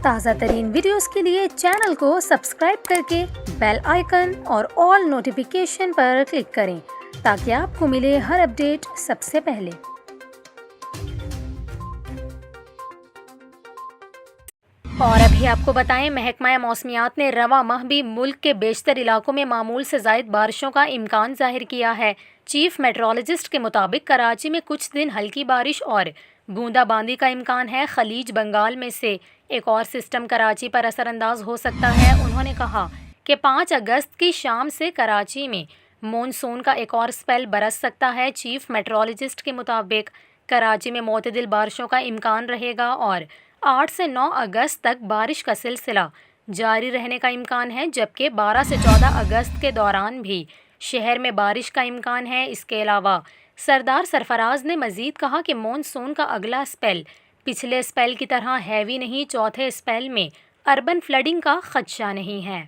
تازہ ترین ویڈیوز کے لیے چینل کو سبسکرائب کر کے بیل آئیکن اور آل نوٹیفیکیشن پر کلک کریں تاکہ آپ کو ملے ہر اپڈیٹ سب سے پہلے۔ اور ابھی آپ کو بتائیں، محکمہ موسمیات نے رواں ماہ بھی ملک کے بیشتر علاقوں میں معمول سے زائد بارشوں کا امکان ظاہر کیا ہے۔ چیف میٹرولوجسٹ کے مطابق کراچی میں کچھ دن ہلکی بارش اور بوندا باندی کا امکان ہے۔ خلیج بنگال میں سے ایک اور سسٹم کراچی پر اثر انداز ہو سکتا ہے۔ انہوں نے کہا کہ 5 اگست کی شام سے کراچی میں مونسون کا ایک اور اسپیل برس سکتا ہے۔ چیف میٹرولوجسٹ کے مطابق کراچی میں معتدل بارشوں کا امکان رہے گا اور 8 سے 9 اگست تک بارش کا سلسلہ جاری رہنے کا امکان ہے، جبکہ 12 سے 14 اگست کے دوران بھی شہر میں بارش کا امکان ہے۔ اس کے علاوہ سردار سرفراز نے مزید کہا کہ مونسون کا اگلا اسپیل پچھلے اسپیل کی طرح ہیوی نہیں، چوتھے اسپیل میں اربن فلڈنگ کا خدشہ نہیں ہے۔